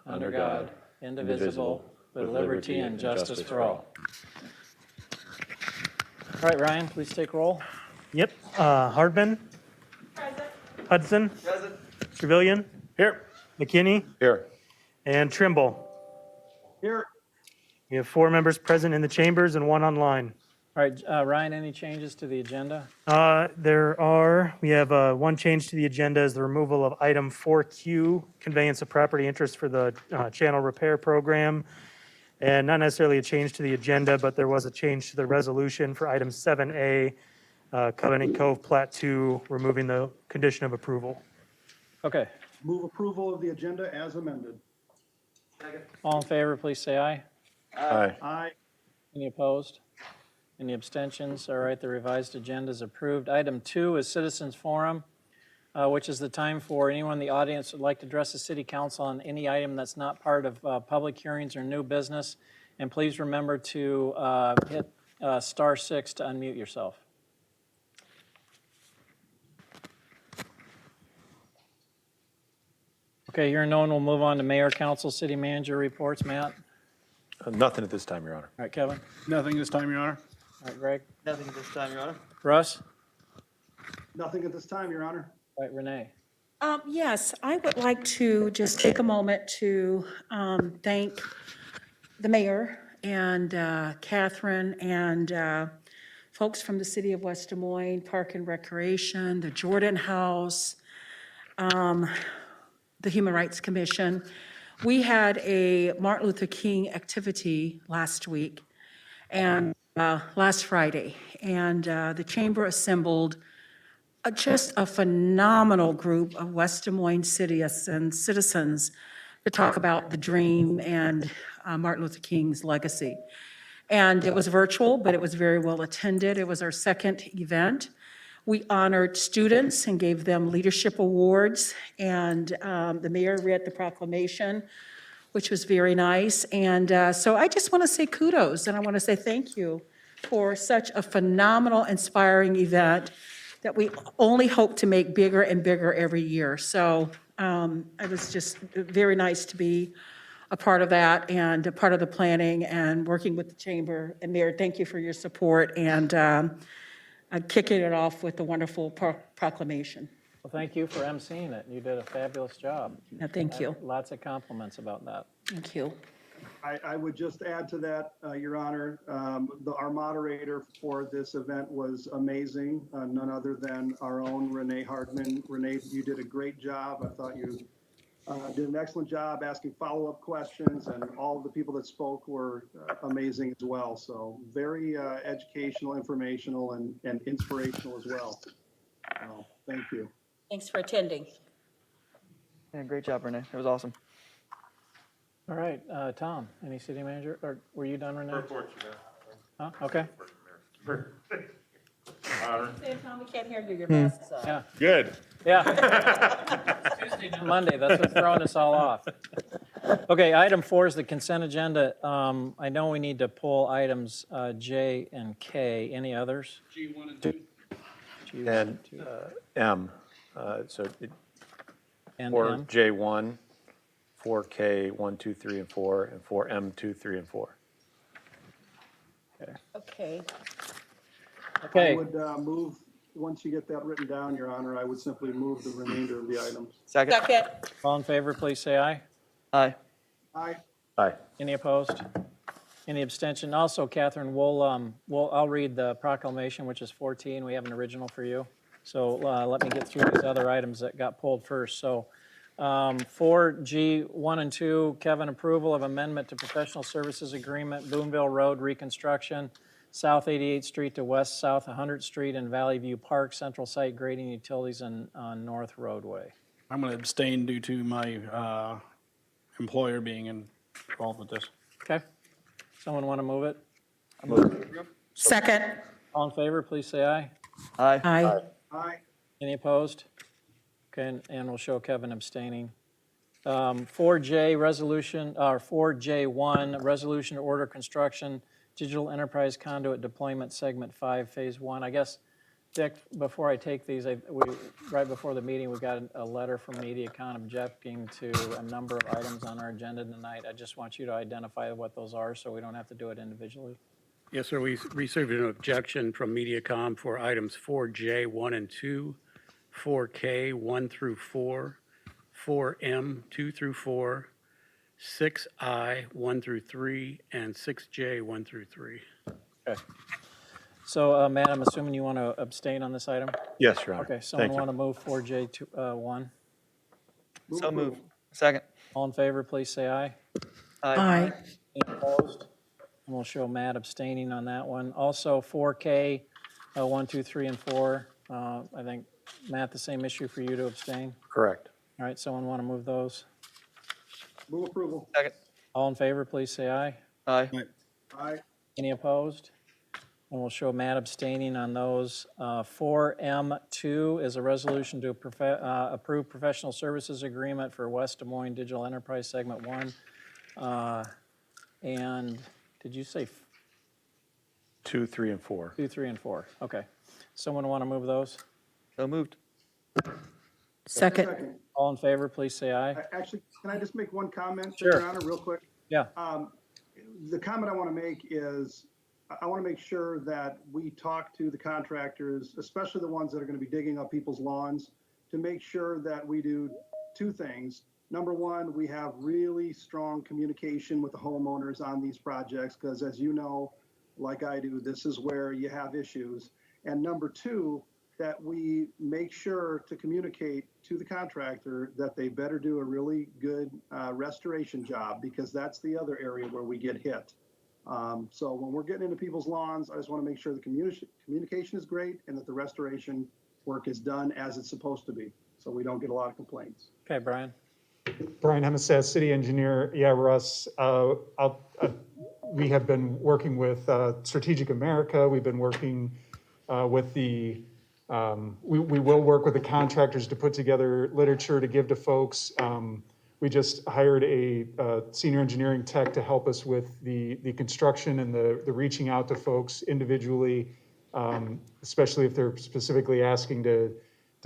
under God, indivisible, with liberty and justice for all. All right, Ryan, please take roll. Yep. Hardman. Present. Hudson. Present. Trevelyan. Here. McKinney. Here. And Trimble. Here. We have 4 members present in the chambers and 1 online. All right, Ryan, any changes to the agenda? We have 1 change to the agenda is the removal of item 4Q, conveyance of property interest for the channel repair program. And not necessarily a change to the agenda, but there was a change to the resolution for item 7A, Covenant Cove Plat 2, removing the condition of approval. Okay, Move approval of the agenda as amended. all in favor, please say aye. Aye. Aye. Any opposed? Any abstentions? All right, the revised agenda is approved. Item 2 is Citizens Forum, which is the time for anyone in the audience who would like to address the City Council on any item that's not part of public hearings or new business. And please remember to hit *6 to unmute yourself. Okay, hearing no one, we'll move on to Mayor, Council, City Manager reports. Matt? Nothing at this time, Your Honor. All right, Kevin? Nothing this time, Your Honor. All right, Greg? Nothing at this time, Your Honor. Russ? Nothing at this time, Your Honor. All right, Renee? Yes, I would like to just take a moment to thank the mayor and Catherine and folks from the city of West Des Moines, Park and Recreation, the Jordan House, the Human Rights Commission. We had a Martin Luther King activity last week and last Friday, and the chamber assembled just a phenomenal group of West Des Moines citizens to talk about the dream and Martin Luther King's legacy. And it was virtual, but it was very well attended. It was our second event. We honored students and gave them leadership awards, and the mayor read the proclamation, which was very nice. And so I just want to say kudos, and I want to say thank you for such a phenomenal, inspiring event that we only hope to make bigger and bigger every year. So it was just very nice to be a part of that and a part of the planning and working with the chamber. And Mayor, thank you for your support and kicking it off with the wonderful proclamation. Well, thank you for emceeing it. You did a fabulous job. Thank you. Lots of compliments about that. Thank you. I would just add to that, Your Honor, our moderator for this event was amazing, none other than our own Renee Hardman. Renee, you did a great job. I thought you did an excellent job asking follow-up questions, and all of the people that spoke were amazing as well. So very educational, informational, and inspirational as well. Thank you. Thanks for attending. Yeah, great job, Renee. It was awesome. All right, Tom, any city manager, or were you done, Renee? Huh? Okay, Tom, we can't hear you. Your mask is on. yeah, Good. yeah. Tuesday to Monday, that's what's throwing us all off. Okay, item 4 is the consent agenda. I know we need to pull items J and K. Any others? G1 and 2. G1 And 2, M, and for M. J1, 4K, 1, 2, 3, and 4, and 4M, 2, 3, and 4. Okay. I Okay, would move, once you get that written down, Your Honor, I would simply move the remainder of the items. Second. Second. all in favor, please say aye. Aye. Aye. Aye. Any opposed? Any abstention? Also, Catherine, I'll read the proclamation, which is 14. We have an original for you. So let me get through these other items that got pulled first. So 4G1 and 2, Kevin, approval of amendment to professional services agreement, Boonville Road reconstruction, South 88th Street to West South 100th Street and Valley View Park, central site grading utilities on North Roadway. I'm going to abstain due to my employer being involved with this. Okay? Someone want to move it? Second. All in favor, please say aye. Aye. Aye. Aye. Any opposed? Okay, and we'll show Kevin abstaining. 4J resolution, or 4J1, resolution to order construction, digital enterprise conduit deployment segment 5, phase 1. I guess Dick, before I take these, right before the meeting, we got a letter from MediaCon objecting to a number of items on our agenda tonight. I just want you to identify what those are so we don't have to do it individually. Yes, sir. We received an objection from MediaCom for items 4J 1 and 2, 4K 1 through 4, 4M 2 through 4, 6I 1 through 3, and 6J 1 through 3. Okay. So, Matt, I'm assuming you want to abstain on this item? Yes, Your Honor. Okay, someone Thank you. want to move 4J to 1? So moved. Second. All in favor, please say aye. Aye. Any opposed? And we'll show Matt abstaining on that one. Also, 4K, 1, 2, 3, and 4. I think, Matt, the same issue for you to abstain. Correct. All right, someone want to move those? Move approval. Second. All in favor, please say aye. Aye. Aye. Any opposed? And we'll show Matt abstaining on those. 4M2 is a resolution to approve professional services agreement for West Des Moines Digital Enterprise Segment 1. And did you say 2, 3, and 4. 2, 3, and 4? Okay. Someone want to move those? So moved. Second. Second. All in favor, please say aye. Actually, can I just make one comment, Sure. Your Honor, real quick? Yeah. The comment I want to make is, I want to make sure that we talk to the contractors, especially the ones that are going to be digging up people's lawns, to make sure that we do two things. Number one, we have really strong communication with the homeowners on these projects, because as you know, like I do, this is where you have issues. And number two, that we make sure to communicate to the contractor that they better do a really good restoration job, because that's the other area where we get hit. So when we're getting into people's lawns, I just want to make sure the communication is great and that the restoration work is done as it's supposed to be, so we don't get a lot of complaints. Okay, Brian. Brian Hemesas, city engineer. Yeah, Russ, we have been working with Strategic America. We've been working with we will work with the contractors to put together literature to give to folks. We just hired a senior engineering tech to help us with the construction and the reaching out to folks individually, especially if they're specifically asking to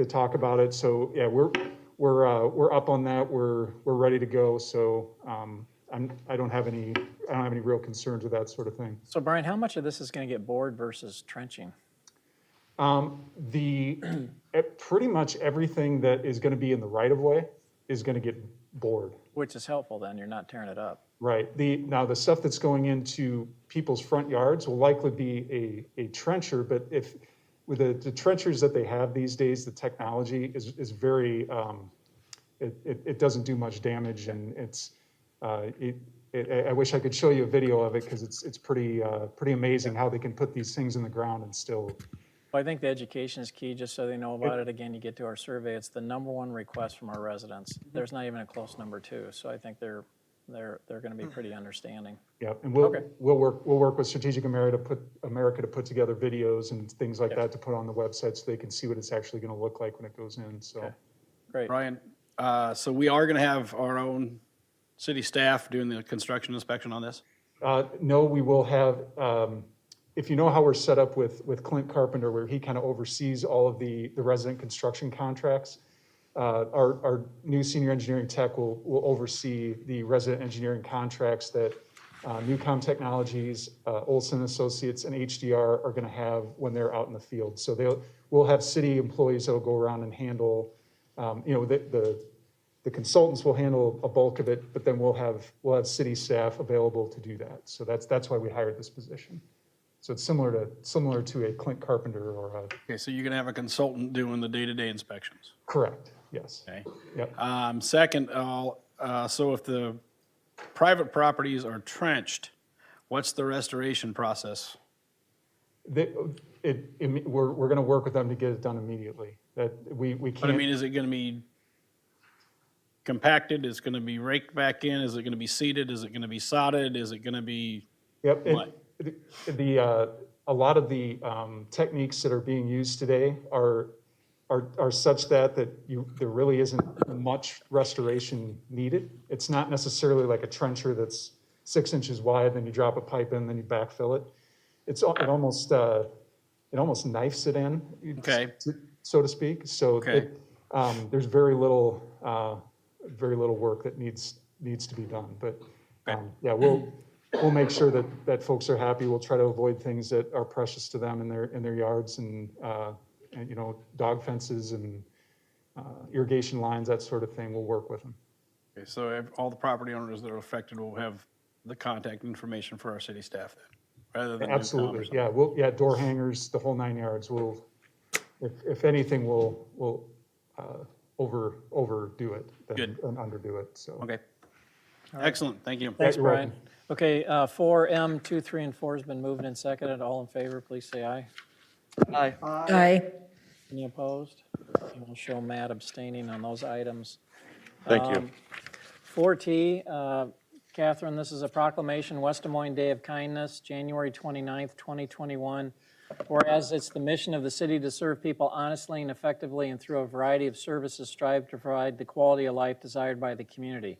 talk about it. So yeah, we're up on that. We're ready to go. So I don't have any real concerns with that sort of thing. So, Brian, how much of this is going to get bored versus trenching? Pretty much everything that is going to be in the right of way is going to get bored. Which is helpful then, you're not tearing it up. Right. Now the stuff that's going into people's front yards will likely be a trencher, but if with the trenchers that they have these days, the technology is very, it doesn't do much damage, and I wish I could show you a video of it, because it's pretty amazing how they can put these things in the ground and still. Well, I think the education is key, just so they know about it. Again, you get to our survey, it's the #1 request from our residents. There's not even a close number 2, so I think they're going to be pretty understanding. Yeah, and Okay. we'll work with Strategic America to put together videos and things like Yeah. that to put on the website so they can see what it's actually going to look like when it goes in. So. Okay. Great. Brian, so we are going to have our own city staff doing the construction inspection on this? No, we will have, if you know how we're set up with Clint Carpenter, where he kind of oversees all of the resident construction contracts, our new senior engineering tech will oversee the resident engineering contracts that Newcom Technologies, Olson Associates, and HDR are going to have when they're out in the field. So we'll have city employees that will go around and handle, the consultants will handle a bulk of it, but then we'll have city staff available to do that. So that's why we hired this position. So it's similar to a Clint Carpenter or a. Okay, so you're going to have a consultant doing the day-to-day inspections? Correct, yes. Okay. Yep. Second, so if the private properties are trenched, what's the restoration process? We're going to work with them to get it done immediately. That we can't. But I mean, is it going to be compacted? Is it going to be raked back in? Is it going to be seeded? Is it going to be sodded? Is it going to be? Yep. What? A lot of the techniques that are being used today are such that there really isn't much restoration needed. It's not necessarily like a trencher that's 6 inches wide, then you drop a pipe in, then you backfill it. It almost it almost knifes it in. Okay. So to speak. So Okay. there's very little work that needs to be done. But yeah, we'll make sure that folks are happy. We'll try to avoid things that are precious to them in their yards and you know, dog fences and irrigation lines, that sort of thing. We'll work with them. Okay, so all the property owners that are affected will have the contact information for our city staff then, rather than Newcom or Absolutely, something. yeah, door hangers, the whole 9 yards. We'll, if anything, we'll overdo it Good. and underdo it, so. Okay. Excellent, thank you. Thanks, you're Brian. welcome. Okay, 4M, 2, 3, and 4 has been moved and seconded. All in favor, please say aye. Aye. Aye. Any opposed? And we'll show Matt abstaining on those items. Thank you. 4T, Catherine, this is a proclamation, West Des Moines Day of Kindness, January 29th, 2021. Whereas it's the mission of the city to serve people honestly and effectively and through a variety of services strive to provide the quality of life desired by the community.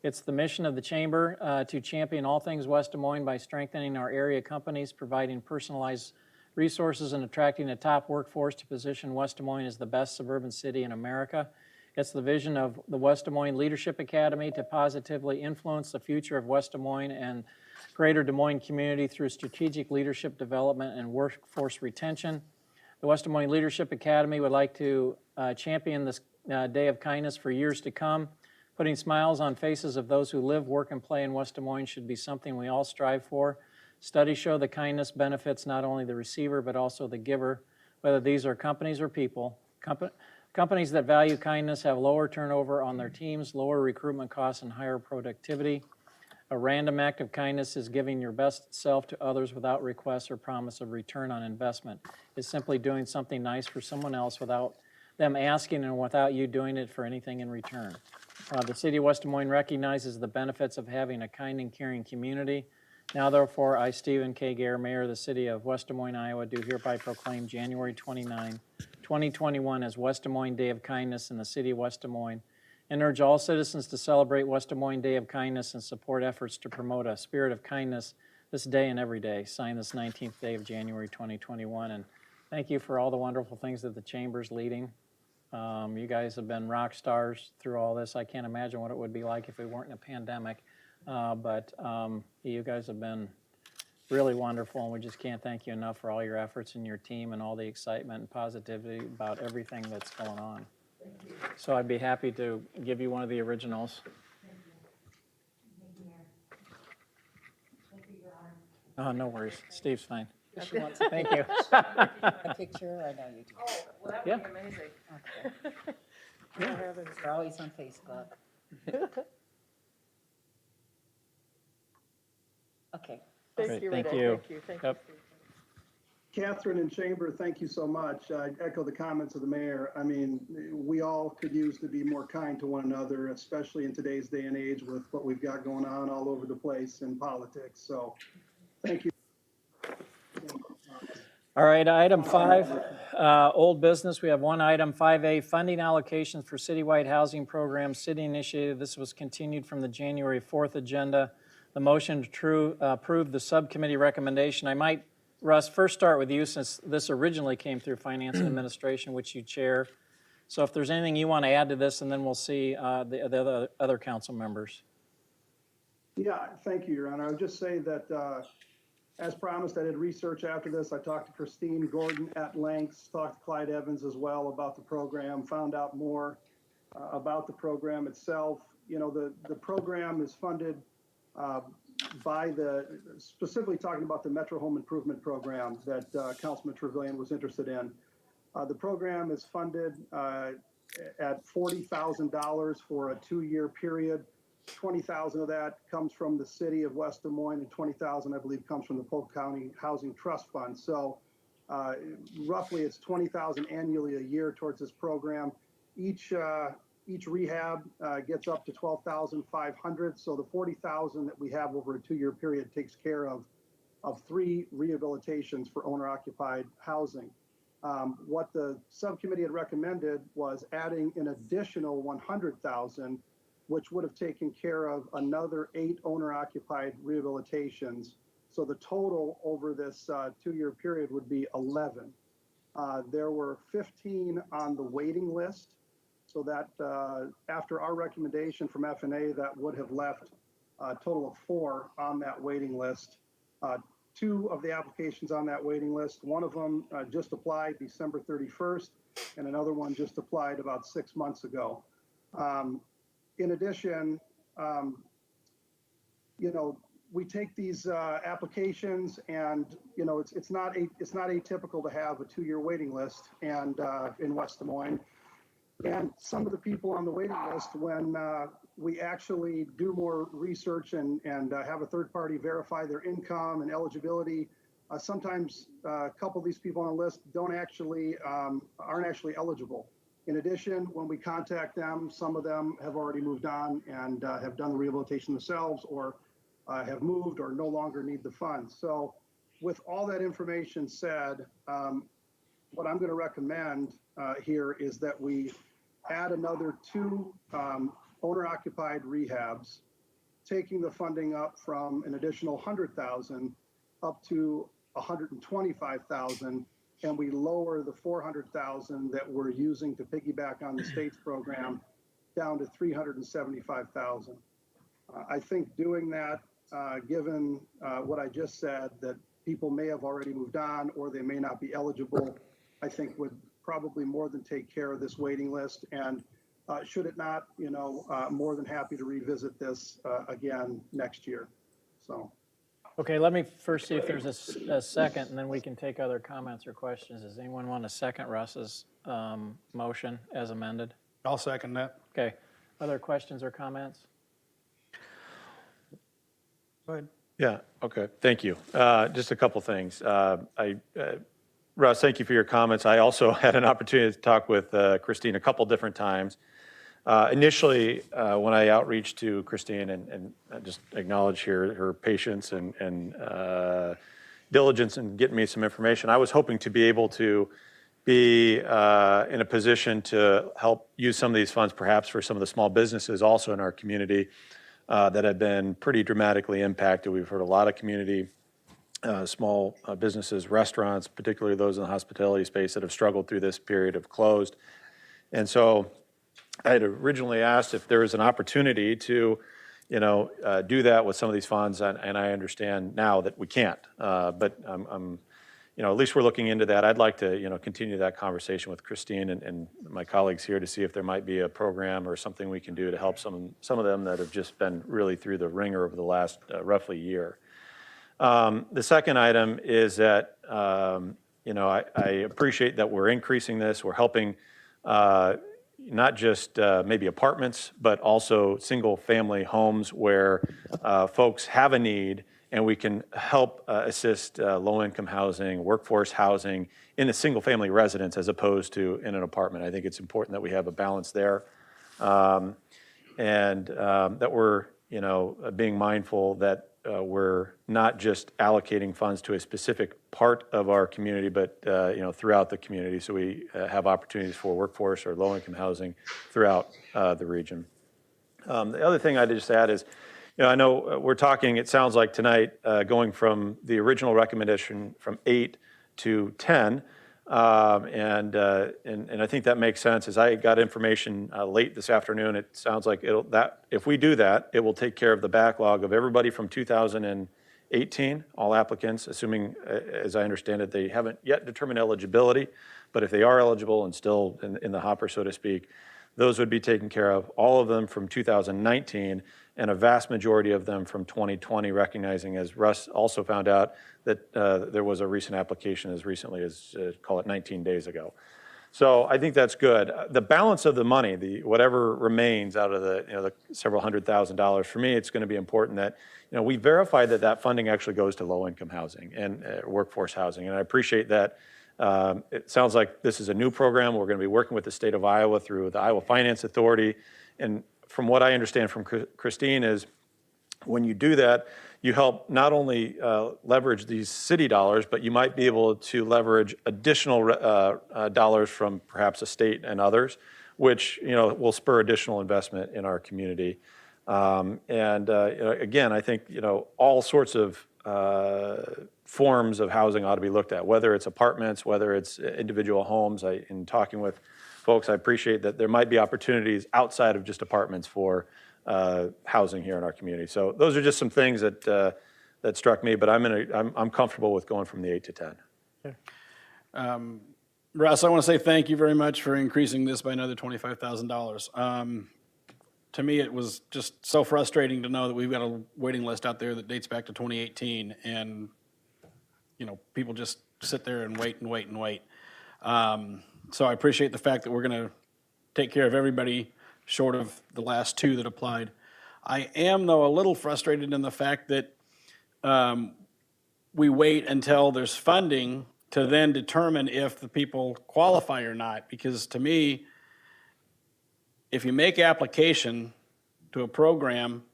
It's the mission of the Chamber to champion all things West Des Moines by strengthening our area companies, providing personalized resources, and attracting a top workforce to position West Des Moines as the best suburban city in America. It's the vision of the West Des Moines Leadership Academy to positively influence the future of West Des Moines and greater Des Moines community through strategic leadership development and workforce retention. The West Des Moines Leadership Academy would like to champion this Day of Kindness for years to come. Putting smiles on faces of those who live, work, and play in West Des Moines should be something we all strive for. Studies show that kindness benefits not only the receiver, but also the giver, whether these are companies or people. Companies that value kindness have lower turnover on their teams, lower recruitment costs, and higher productivity. A random act of kindness is giving your best self to others without request or promise of return on investment. It's simply doing something nice for someone else without them asking and without you doing it for anything in return. The City of West Des Moines recognizes the benefits of having a kind and caring community. Now therefore, I, Stephen K. Gare, Mayor of the City of West Des Moines, Iowa, do hereby proclaim January 29, 2021 as West Des Moines Day of Kindness in the City of West Des Moines, and urge all citizens to celebrate West Des Moines Day of Kindness and support efforts to promote a spirit of kindness this day and every day. Signed this 19th day of January 2021. And thank you for all the wonderful things that the Chamber's leading. You guys have been rock stars through all this. I can't imagine what it would be like if we weren't in a pandemic. But you guys have been really wonderful, and we just can't thank you enough for all your efforts and your team and all the excitement and positivity about everything that's going on. So I'd be happy to give you one of the originals. Oh, no worries. Steve's fine. Thank you. A picture, I know you do. Oh, well, that Yeah. would be amazing. Okay. You're always on Facebook. Okay. Great, Thank you, thank Renee. you. Thank you, thank you. Yep. Steve. Catherine and Chamber, thank you so much. I echo the comments of the mayor. I mean, we all could use to be more kind to one another, especially in today's day and age with what we've got going on all over the place in politics. So thank you. All right, item 5, old business. We have one item, 5A, funding allocations for citywide housing programs, city initiative. This was continued from the January 4th agenda. The motion to approve the subcommittee recommendation. I might, Russ, first start with you since this originally came through Finance and Administration, which you chair. So if there's anything you want to add to this, and then we'll see the other council members. Yeah, thank you, Your Honor. I would just say that, as promised, I did research after this. I talked to Christine Gordon at length, talked to Clyde Evans as well about the program, found out more about the program itself. You know, the program is funded by specifically talking about the Metro Home Improvement Program that Councilman Trevelyan was interested in. The program is funded at $40,000 for a 2-year period. 20,000 of that comes from the city of West Des Moines, and 20,000, I believe, comes from the Polk County Housing Trust Fund. So roughly it's 20,000 annually a year towards this program. Each rehab gets up to 12,500. So the 40,000 that we have over a 2-year period takes care of 3 rehabilitations for owner-occupied housing. What the subcommittee had recommended was adding an additional 100,000, which would have taken care of another 8 owner-occupied rehabilitations. So the total over this 2-year period would be 11. There were 15 on the waiting list. So that after our recommendation from FNA, that would have left a total of 4 on that waiting list. 2 of the applications on that waiting list, one of them just applied December 31st, and another one just applied about 6 months ago. In addition, we take these applications, and it's not atypical to have a 2-year waiting list, and in West Des Moines. And some of the people on the waiting list, when we actually do more research and have a third party verify their income and eligibility, sometimes a couple of these people on the list aren't actually eligible. In addition, when we contact them, some of them have already moved on and have done the rehabilitation themselves, or have moved or no longer need the funds. So with all that information said, what I'm going to recommend here is that we add another 2 owner-occupied rehabs, taking the funding up from an additional $100,000 up to $125,000, and we lower the $400,000 that we're using to piggyback on the state's program down to $375,000. I think doing that, given what I just said, that people may have already moved on or they may not be eligible, I think would probably more than take care of this waiting list. And should it not, more than happy to revisit this again next year. So. Okay, let me first see if there's a second, and then we can take other comments or questions. Does anyone want to second Russ's motion as amended? I'll second that. Okay, other questions or comments? Go ahead. Yeah, okay, thank you. Just a couple things. Russ, thank you for your comments. I also had an opportunity to talk with Christine a couple different times. Initially, when I outreached to Christine and just acknowledge here her patience and diligence in getting me some information, I was hoping to be able to be in a position to help use some of these funds perhaps for some of the small businesses also in our community that have been pretty dramatically impacted. We've heard a lot of community small businesses, restaurants, particularly those in the hospitality space that have struggled through this period of closed. And so I had originally asked if there was an opportunity to, do that with some of these funds, and I understand now that we can't. But at least we're looking into that. I'd like to, continue that conversation with Christine and my colleagues here to see if there might be a program or something we can do to help some of them that have just been really through the ringer over the last roughly year. The second item is that, I appreciate that we're increasing this. We're helping not just maybe apartments, but also single-family homes where folks have a need, and we can help assist low-income housing, workforce housing in a single-family residence as opposed to in an apartment. I think it's important that we have a balance there, and that we're, being mindful that we're not just allocating funds to a specific part of our community, but throughout the community, so we have opportunities for workforce or low-income housing throughout the region. The other thing I'd just add is, I know we're talking, it sounds like tonight, going from the original recommendation from 8 to 10, and I think that makes sense. As I got information late this afternoon, it sounds like if we do that, it will take care of the backlog of everybody from 2018, all applicants, assuming, as I understand it, they haven't yet determined eligibility, but if they are eligible and still in the hopper, so to speak, those would be taken care of, all of them from 2019, and a vast majority of them from 2020, recognizing, as Russ also found out, that there was a recent application as recently as, call it 19 days ago. So I think that's good. The balance of the money, whatever remains out of the several $100,000, for me, it's going to be important that we verify that funding actually goes to low-income housing and workforce housing. And I appreciate that. It sounds like this is a new program. We're going to be working with the state of Iowa through the Iowa Finance Authority. And from what I understand from Christine is, when you do that, you help not only leverage these city dollars, but you might be able to leverage additional dollars from perhaps a state and others, which will spur additional investment in our community. Again, I think all sorts of forms of housing ought to be looked at, whether it's apartments, whether it's individual homes. In talking with folks, I appreciate that there might be opportunities outside of just apartments for housing here in our community. So those are just some things that that struck me, but I'm comfortable with going from the 8 to 10. Russ, I want to say thank you very much for increasing this by another $25,000. To me, it was just so frustrating to know that we've got a waiting list out there that dates back to 2018, and, you know, people just sit there and wait and wait and wait. So I appreciate the fact that we're going to take care of everybody short of the last two that applied. I am, though, a little frustrated in the fact that we wait until there's funding to then determine if the people qualify or not, because to me, if you make application to a program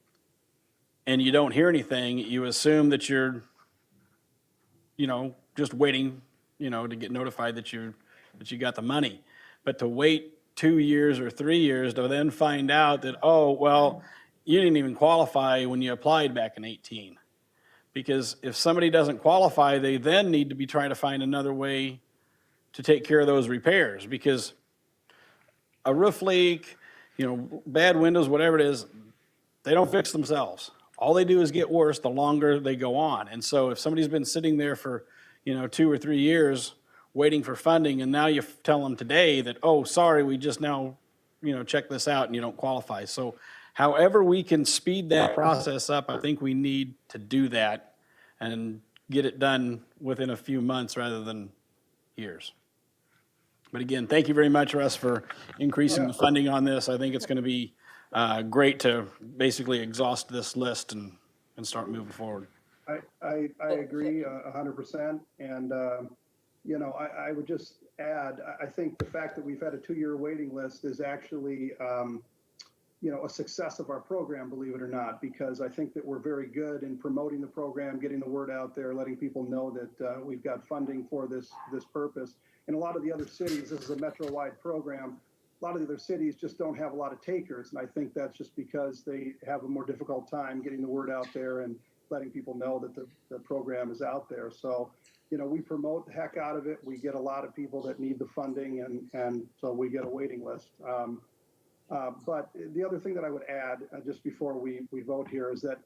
and you don't hear anything, you assume that you're, you know, just waiting, you know, to get notified that you got the money. But to wait 2 years or 3 years to then find out that, oh, well, you didn't even qualify when you applied back in 18. Because if somebody doesn't qualify, they then need to be trying to find another way to take care of those repairs. Because a roof leak, you know, bad windows, whatever it is, they don't fix themselves. All they do is get worse the longer they go on. And so if somebody's been sitting there for, you know, 2 or 3 years waiting for funding, and now you tell them today that, oh, sorry, we just now, you know, check this out and you don't qualify. So however we can speed that process up, I think we need to do that and get it done within a few months rather than years. But again, thank you very much, Russ, for increasing the funding on this. I think it's going to be great to basically exhaust this list and start moving forward. I agree 100%. And, you know, I would just add, I think the fact that we've had a 2-year waiting list is actually, you know, a success of our program, believe it or not, because I think that we're very good in promoting the program, getting the word out there, letting people know that we've got funding for this purpose. In a lot of the other cities, this is a metro-wide program. A lot of the other cities just don't have a lot of takers, and I think that's just because they have a more difficult time getting the word out there and letting people know that the program is out there. So, you know, we promote the heck out of it. We get a lot of people that need the funding, and so we get a waiting list. But the other thing that I would add, just before we vote here, is that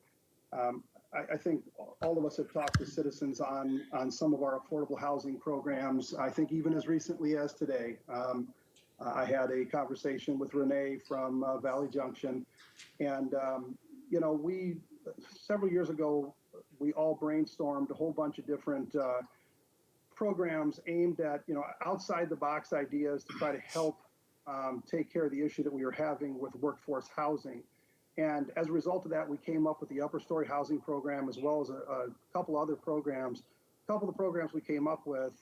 I think all of us have talked to citizens on some of our affordable housing programs. I think even as recently as today, I had a conversation with Renee from Valley Junction, and you know, several years ago, we all brainstormed a whole bunch of different programs aimed at, you know, outside the box ideas to try to help take care of the issue that we were having with workforce housing. And as a result of that, we came up with the upper story housing program, as well as a couple other programs. A couple of the programs we came up with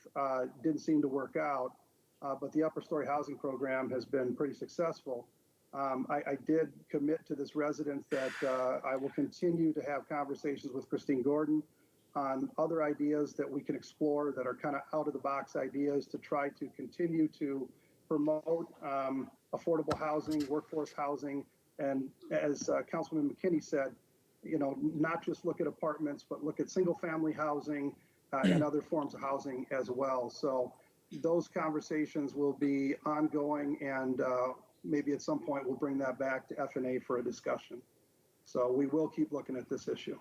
didn't seem to work out, but the upper story housing program has been pretty successful. I did commit to this resident that I will continue to have conversations with Christine Gordon on other ideas that we can explore that are kind of out of the box ideas to try to continue to promote affordable housing, workforce housing, and as Councilman McKinney said, you know, not just look at apartments, but look at single family housing and other forms of housing as well. So those conversations will be ongoing, and maybe at some point we'll bring that back to FNA for a discussion. So we will keep looking at this issue.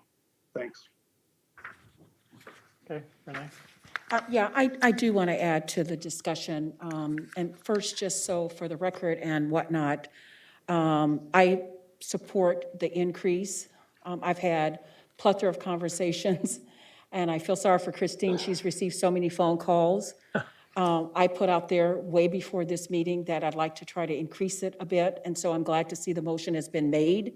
Thanks. Okay, Renee? Yeah, I do want to add to the discussion. And first, just so for the record and whatnot, I support the increase. I've had plethora of conversations, and I feel sorry for Christine. She's received so many phone calls. I put out there way before this meeting that I'd like to try to increase it a bit, and so I'm glad to see the motion has been made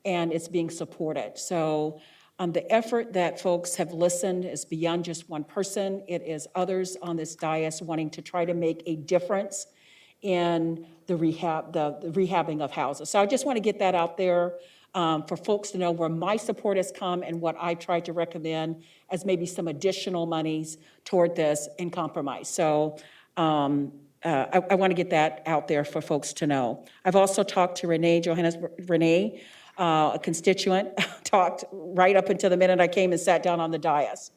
and it's being supported. So the effort that folks have listened is beyond just one person. It is others on this dais wanting to try to make a difference in the rehabbing of houses. So I just want to get that out there for folks to know where my support has come and what I tried to recommend as maybe some additional monies toward this in compromise. So I want to get that out there for folks to know. I've also talked to Renee, a constituent, talked right up until the minute I came and sat down on the dais.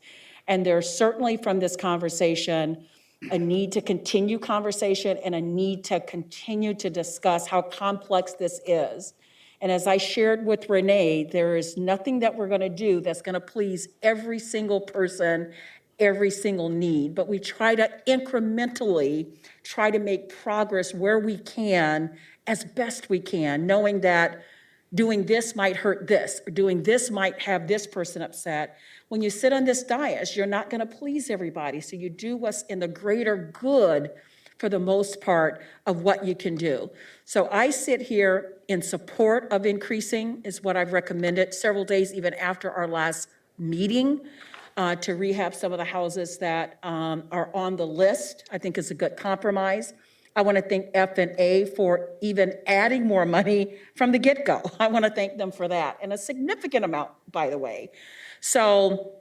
And there's certainly from this conversation, a need to continue conversation and a need to continue to discuss how complex this is. And as I shared with Renee, there is nothing that we're going to do that's going to please every single person, every single need, but we try to incrementally try to make progress where we can as best we can, knowing that doing this might hurt this, or doing this might have this person upset. When you sit on this dais, you're not going to please everybody, so you do what's in the greater good for the most part of what you can do. So I sit here in support of increasing, is what I've recommended several days even after our last meeting, to rehab some of the houses that are on the list. I think is a good compromise. I want to thank F&A for even adding more money from the get-go. I want to thank them for that, and a significant amount, by the way. So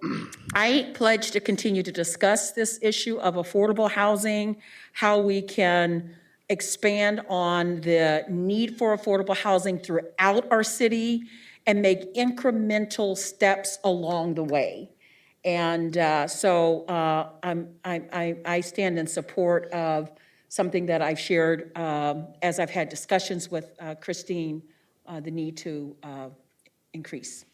I pledge to continue to discuss this issue of affordable housing, how we can expand on the need for affordable housing throughout our city, and make incremental steps along the way. And so I stand in support of something that I've shared as I've had discussions with Christine, the need to increase.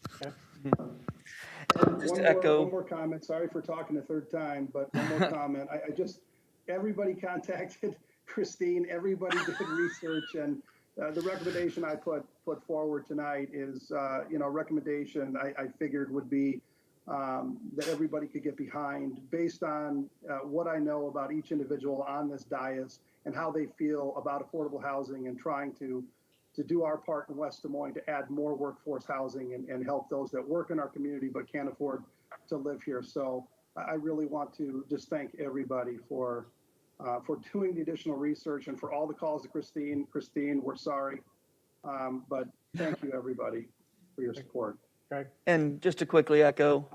Just to echo. One more comment, sorry for talking a third time, but one more comment. I just, everybody contacted Christine, everybody did research, and the recommendation I put forward tonight is, recommendation I figured would be that everybody could get behind based on what I know about each individual on this dais and how they feel about affordable housing and trying to do our part in West Des Moines to add more workforce housing and help those that work in our community but can't afford to live here. So I really want to just thank everybody for doing the additional research and for all the calls to Christine. Christine, we're sorry, but thank you everybody for your support. And just to quickly echo,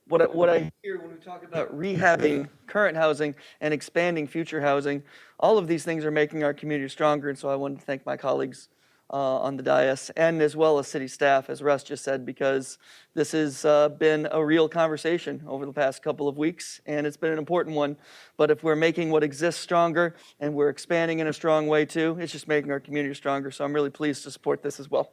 what I hear when we talk about rehabbing current housing and expanding future housing, all of these things are making our community stronger. And so I wanted to thank my colleagues on the dais and as well as city staff, as Russ just said, because this has been a real conversation over the past couple of weeks, and it's been an important one. But if we're making what exists stronger and we're expanding in a strong way too, it's just making our community stronger. So I'm really pleased to support this as well.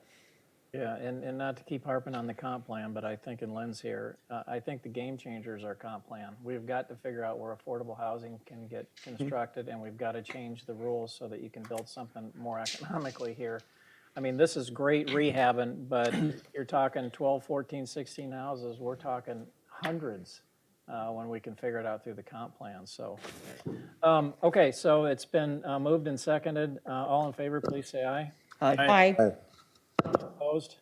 Yeah, and not to keep harping on the comp plan, but I think in Lynn's here, I think the game changer is our comp plan. We've got to figure out where affordable housing can get constructed, and we've got to change the rules so that you can build something more economically here. I mean, this is great rehabbing, but you're talking 12, 14, 16 houses. We're talking hundreds when we can figure it out through the comp plan. So, okay, so it's been moved and seconded. All in favor, please say aye. Aye. Opposed?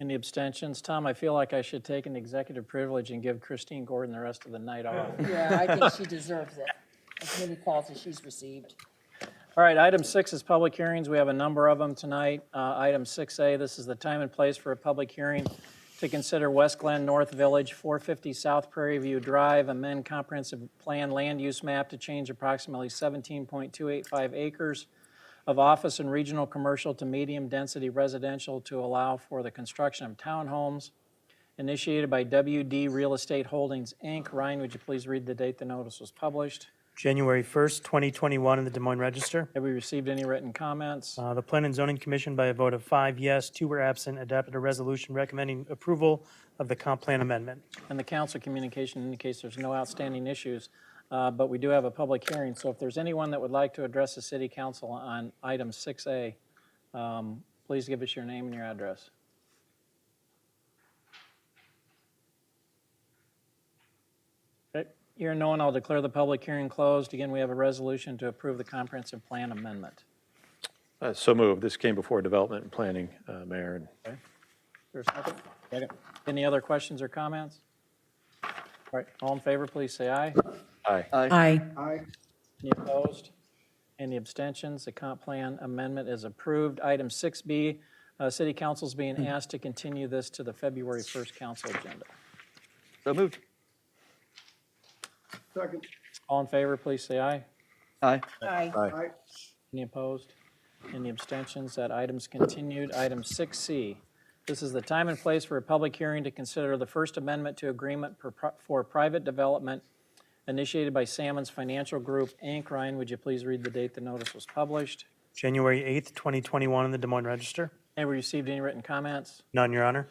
Any abstentions? Tom, I feel like I should take an executive privilege and give Christine Gordon the rest of the night off. Yeah, I think she deserves it, as many calls as she's received. All right, item 6 is public hearings. We have a number of them tonight. Item 6A, this is the time and place for a public hearing to consider West Glen North Village, 450 South Prairie View Drive, amend comprehensive plan land use map to change approximately 17.285 acres of office and regional commercial to medium-density residential to allow for the construction of townhomes, initiated by WD Real Estate Holdings, Inc. Ryan, would you please read the date the notice was published? January 1st, 2021 in the Des Moines Register. Have we received any written comments? The Plan and Zoning Commission, by a vote of 5 yes, 2 were absent, adopted a resolution recommending approval of the comp plan amendment. And the council communication indicates there's no outstanding issues, but we do have a public hearing. So if there's anyone that would like to address the city council on item 6A, please give us your name and your address. Okay, hearing no one, I'll declare the public hearing closed. Again, we have a resolution to approve the comprehensive plan amendment. So moved. This came before Development and Planning, Mayor. There's a second? Any other questions or comments? All right, all in favor, please say aye. Aye. Aye. Aye. Any opposed? Any abstentions? The comp plan amendment is approved. Item 6B, City Council is being asked to continue this to the February 1st council agenda. So moved. Second. All in favor, please say aye. Aye. Aye. Aye. Any opposed? Any abstentions? That item's continued. Item 6C. This is the time and place for a public hearing to consider the First Amendment to Agreement for Private Development initiated by Salmon's Financial Group, Inc. Ryan, would you please read the date the notice was published? January 8th, 2021 in the Des Moines Register. Have we received any written comments? None, Your Honor.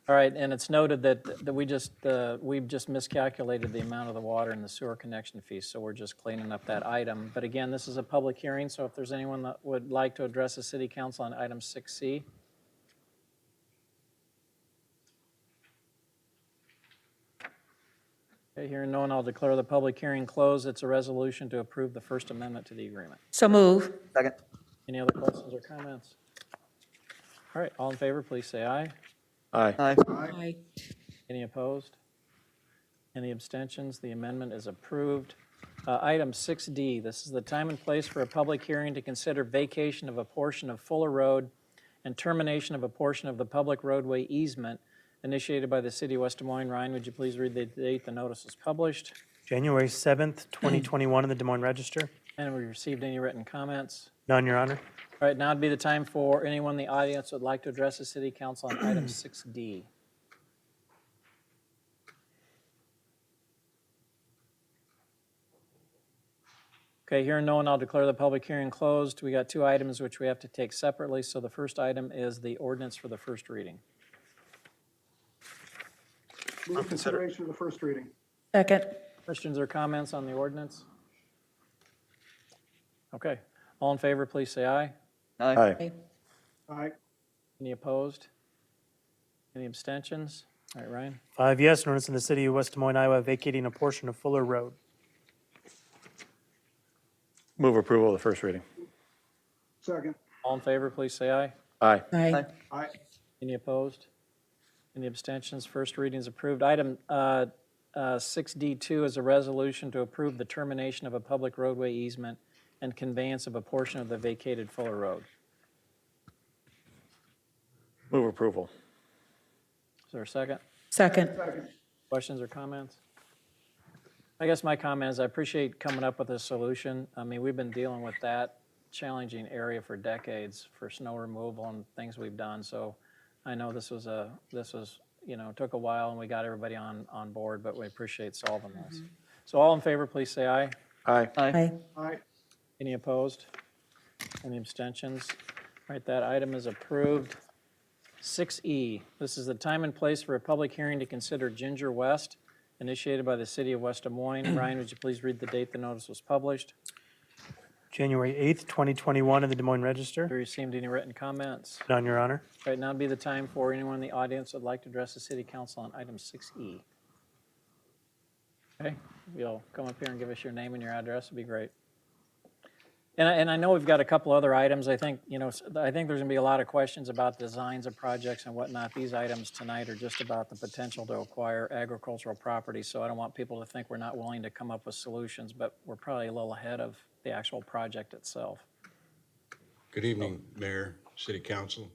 All right, and it's noted that we've just miscalculated the amount of the water and the sewer connection fees, so we're just cleaning up that item. But again, this is a public hearing, so if there's anyone that would like to address the city council on item 6C. Okay, hearing no one, I'll declare the public hearing closed. It's a resolution to approve the First Amendment to the agreement. So move. Second. Any other questions or comments? All right, all in favor, please say aye. Aye. Aye. Aye. Any opposed? Any abstentions? The amendment is approved. Item 6D, this is the time and place for a public hearing to consider vacation of a portion of Fuller Road and termination of a portion of the public roadway easement initiated by the city of West Des Moines. Ryan, would you please read the date the notice was published? January 7th, 2021 in the Des Moines Register. And have we received any written comments? None, Your Honor. All right, now would be the time for anyone in the audience who would like to address the city council on item 6D. Okay, hearing no one, I'll declare the public hearing closed. We got two items which we have to take separately. So the first item is the ordinance for the first reading. Move consideration of the first reading. Second. Questions or comments on the ordinance? Okay, all in favor, please say aye. Aye. Aye. Aye. Any opposed? Any abstentions? All right, Ryan. 5 yes, an ordinance in the city of West Des Moines, Iowa, vacating a portion of Fuller Road. Move approval of the first reading. Second. All in favor, please say aye. Aye. Aye. Aye. Any opposed? Any abstentions? First reading is approved. Item 6D2 is a resolution to approve the termination of a public roadway easement and conveyance of a portion of the vacated Fuller Road. Move approval. Is there a second? Second. Second. Questions or comments? I guess my comment is I appreciate coming up with a solution. I mean, we've been dealing with that challenging area for decades for snow removal and things we've done. So I know this was, took a while and we got everybody on board, but we appreciate solving this. So all in favor, please say aye. Aye. Aye. Aye. Any opposed? Any abstentions? All right, that item is approved. 6E, this is the time and place for a public hearing to consider Ginger West, initiated by the city of West Des Moines. Ryan, would you please read the date the notice was published? January 8th, 2021 in the Des Moines Register. Have you received any written comments? None, Your Honor. All right, now would be the time for anyone in the audience that would like to address the city council on item 6E. Okay, you'll come up here and give us your name and your address, would be great. And I know we've got a couple other items. I think, I think there's gonna be a lot of questions about designs of projects and whatnot. These items tonight are just about the potential to acquire agricultural property. So I don't want people to think we're not willing to come up with solutions, but we're probably a little ahead of the actual project itself. Good evening, Mayor, City Council.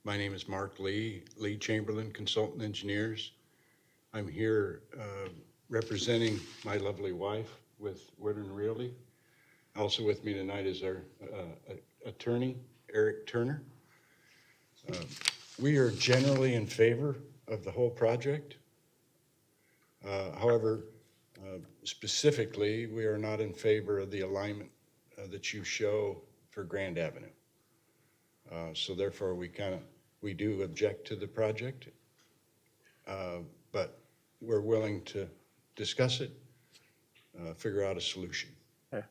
My name is Mark Lee, Lee Chamberlain Consultant Engineers. I'm here representing my lovely wife with Whitton Realty. Also with me tonight is our attorney, Eric Turner. We are generally in favor of the whole project. However, specifically, we are not in favor of the alignment that you show for Grand Avenue. So therefore, we do object to the project, but we're willing to discuss it, figure out a solution. Okay.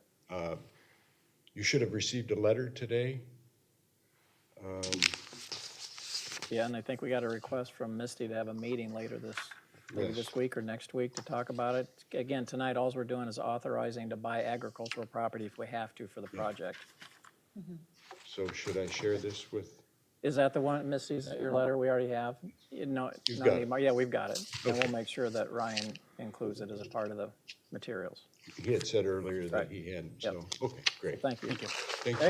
You should have received a letter today. Yeah, and I think we got a request from Misty to have a meeting later maybe Yes. this week or next week to talk about it. Again, tonight, all we're doing is authorizing to buy agricultural property if we have to for the project. So should I share this with? Is that the one, Misty's, your letter we already have? No, You've not got it. anymore. Yeah, we've got it. And we'll make sure that Ryan includes it as a part of the materials. He had said earlier that Right. he hadn't, Yep. so, okay, great. Thank you. Thank Okay.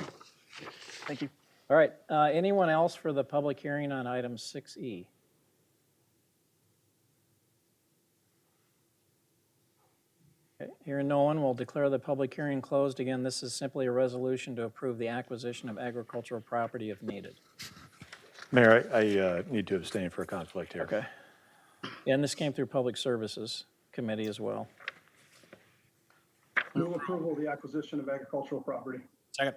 you. Thank you. All right, anyone else for the public hearing on item 6E? Okay, Hearing no one, we'll declare the public hearing closed. Again, this is simply a resolution to approve the acquisition of agricultural property if needed. Mayor, I need to abstain for a conflict here. Okay. And this came through Public Services Committee as well. Move approval of the acquisition of agricultural property. Second.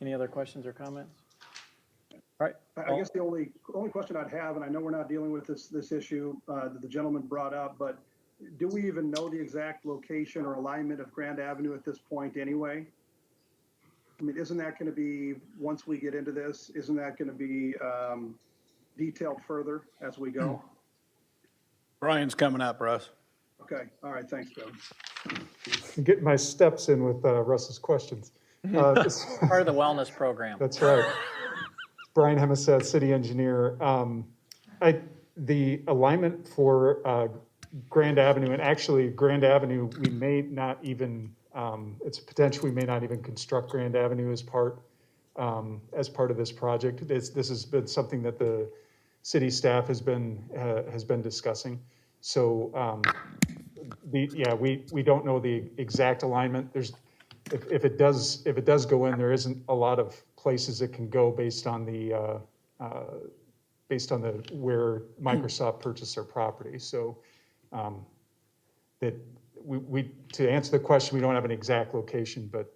Any other questions or comments? All right. I guess the only question I'd have, and I know we're not dealing with this issue that the gentleman brought up, but do we even know the exact location or alignment of Grand Avenue at this point anyway? I mean, isn't that going to be, once we get into this, isn't that going to be detailed further as we go? Brian's coming up, Russ. Okay, all right, thanks, Kevin. I'm getting my steps in with Russ's questions. Part of the wellness program. That's right. Brian Hemeseth, city engineer. The alignment for Grand Avenue, and actually Grand Avenue, we may not even, it's a potential we may not even construct Grand Avenue as part of this project. This has been something that the city staff has been discussing. So we don't know the exact alignment. If it does go in, there isn't a lot of places it can go based on where Microsoft purchased their property. So that to answer the question, we don't have an exact location, but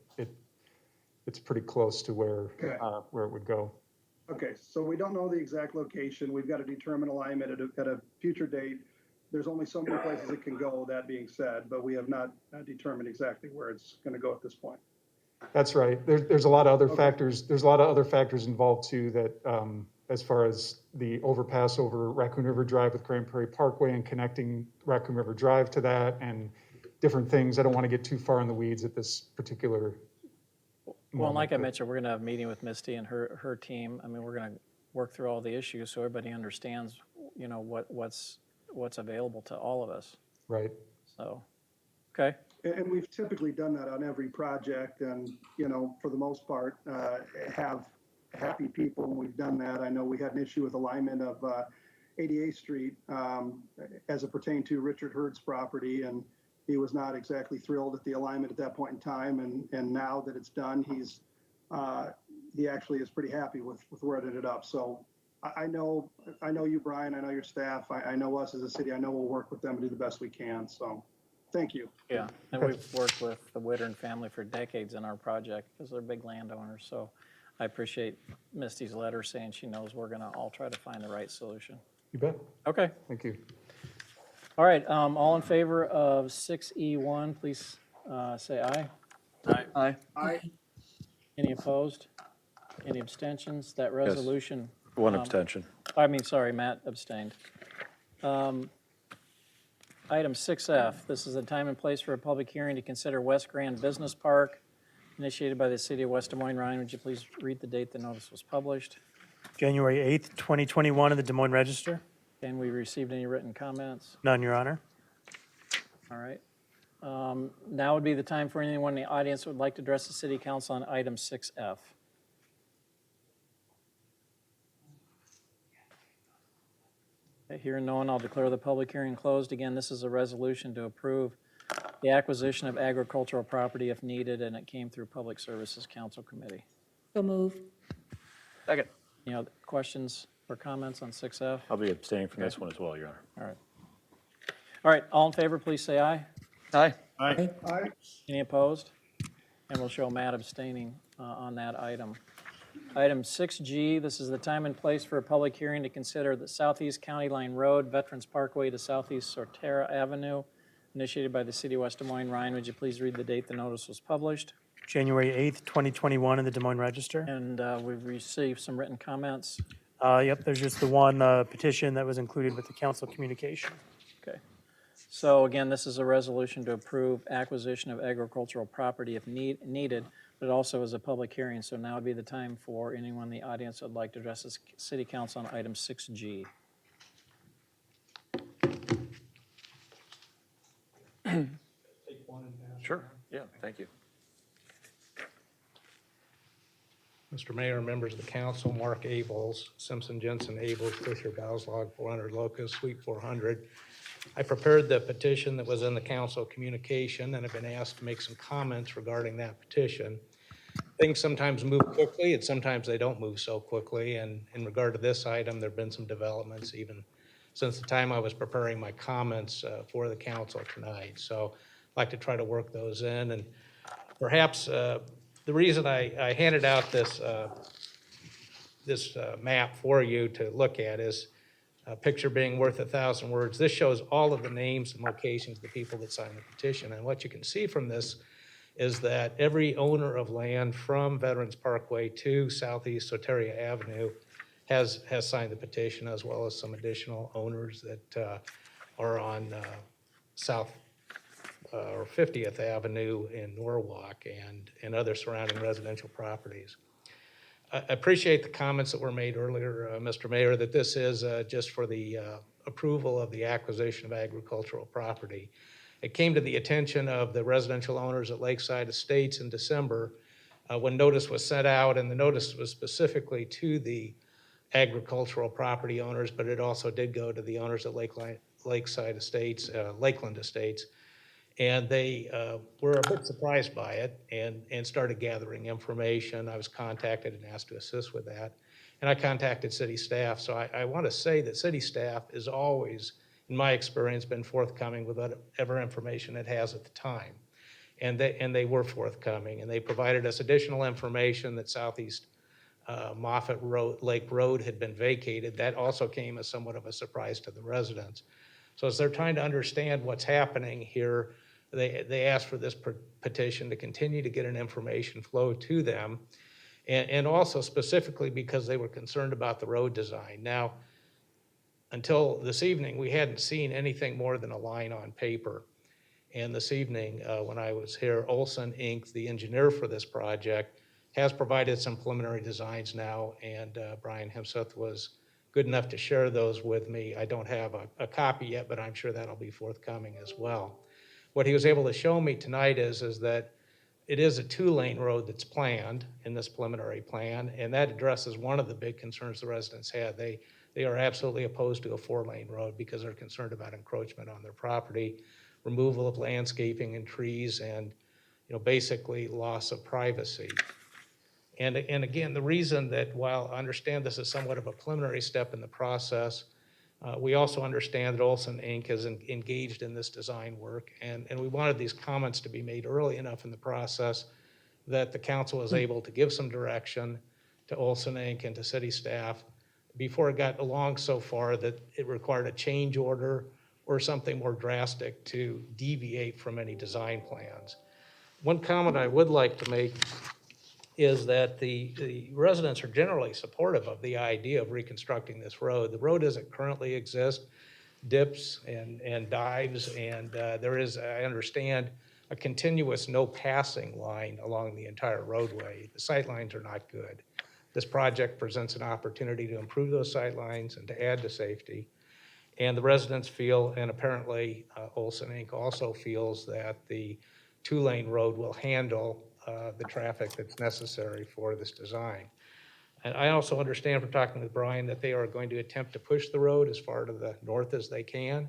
it's pretty close to where it would go. Okay, so we don't know the exact location. We've got to determine alignment at a future date. There's only so many places it can go, that being said, but we have not determined exactly where it's going to go at this point. That's right. There's a lot of other factors. There's a lot of other factors involved too that as far as the overpass over Raccoon River Drive with Grand Prairie Parkway and connecting Raccoon River Drive to that and different things. I don't want to get too far in the weeds at this particular Well, like I mentioned, we're going to have a meeting with Misty and her team. I mean, we're going to work through all the issues so everybody understands, you know, what's available to all of us. Right. So, okay. And we've typically done that on every project and, you know, for the most part, have happy people when we've done that. I know we had an issue with alignment of 88th Street as it pertained to Richard Hurd's property, and he was not exactly thrilled at the alignment at that point in time. And now that it's done, he actually is pretty happy with where it ended up. So I know you, Brian, I know your staff, I know us as a city, I know we'll work with them to do the best we can. So thank you. Yeah, and we've worked with the Wittern family for decades in our project because they're big landowners. So I appreciate Misty's letter saying she knows we're going to all try to find the right solution. You bet. Okay. Thank you. All right, all in favor of 6E1, please say aye. Aye. Aye. Any opposed? Any abstentions? That resolution. One abstention. Sorry, Matt abstained. Item 6F, this is the time and place for a public hearing to consider West Grand Business Park, initiated by the city of West Des Moines. Ryan, would you please read the date the notice was published? January 8th, 2021 in the Des Moines Register. And we received any written comments? None, Your Honor. All right. Now would be the time for anyone in the audience who would like to address the city council on item 6F. Okay, hearing no one, I'll declare the public hearing closed. Again, this is a resolution to approve the acquisition of agricultural property if needed, and it came through Public Services Council Committee. So move. Second. Any other questions or comments on 6F? I'll be abstaining from this one as well, Your Honor. All right. All right, all in favor, please say aye. Aye. Aye. Aye. Any opposed? And we'll show Matt abstaining on that item. Item 6G, this is the time and place for a public hearing to consider the Southeast County Line Road, Veterans Parkway to Southeast Sortera Avenue, initiated by the city of West Des Moines. Ryan, would you please read the date the notice was published? January 8th, 2021 in the Des Moines Register. And we've received some written comments. Yep, there's just the one petition that was included with the council communication. Okay. So again, this is a resolution to approve acquisition of agricultural property if needed, but it also is a public hearing. So now would be the time for anyone in the audience that would like to address the city council on item 6G. Sure. Yeah, thank you. Mr. Mayor, members of the council, Mark Abels, Simpson Jensen Abels, Fisher Bowslog 400 Locust, Suite 400. I prepared the petition that was in the council communication and have been asked to make some comments regarding that petition. Things sometimes move quickly and sometimes they don't move so quickly. And in regard to this item, there've been some developments even since the time I was preparing my comments for the council tonight. So I'd like to try to work those in. And perhaps the reason I handed out this map for you to look at is a picture being worth 1,000 words. This shows all of the names and locations of the people that signed the petition. And what you can see from this is that every owner of land from Veterans Parkway to Southeast Soteria Avenue has signed the petition, as well as some additional owners that are on South or 50th Avenue in Norwalk and other surrounding residential properties. I appreciate the comments that were made earlier, Mr. Mayor, that this is just for the approval of the acquisition of agricultural property. It came to the attention of the residential owners at Lakeside Estates in December when notice was sent out, and the notice was specifically to the agricultural property owners, but it also did go to the owners at Lakeside Estates, Lakeland Estates. And they were a bit surprised by it and started gathering information. I was contacted and asked to assist with that. And I contacted city staff. So I want to say that city staff is always, in my experience, been forthcoming with whatever information it has at the time. And they were forthcoming. And they provided us additional information that Southeast Moffett Lake Road had been vacated. That also came as somewhat of a surprise to the residents. So as they're trying to understand what's happening here, they asked for this petition to continue to get an information flow to them, and also specifically because they were concerned about the road design. Now, until this evening, we hadn't seen anything more than a line on paper. And this evening, when I was here, Olson Inc., the engineer for this project, has provided some preliminary designs now, and Brian Hemseth was good enough to share those with me. I don't have a copy yet, but I'm sure that'll be forthcoming as well. What he was able to show me tonight is that it is a 2-lane road that's planned in this preliminary plan, and that addresses one of the big concerns the residents had. They are absolutely opposed to a 4-lane road because they're concerned about encroachment on their property, removal of landscaping and trees, and basically loss of privacy. And again, the reason that, while I understand this is somewhat of a preliminary step in the process, we also understand that Olson Inc. is engaged in this design work, and we wanted these comments to be made early enough in the process that the council was able to give some direction to Olson Inc. and to city staff before it got along so far that it required a change order or something more drastic to deviate from any design plans. One comment I would like to make is that the residents are generally supportive of the idea of reconstructing this road. The road as it currently exists dips and dives, and there is, I understand, a continuous no passing line along the entire roadway. The sight lines are not good. This project presents an opportunity to improve those sight lines and to add to safety. And the residents feel, and apparently Olson Inc. also feels, that the 2-lane road will handle the traffic that's necessary for this design. And I also understand from talking with Brian that they are going to attempt to push the road as far to the north as they can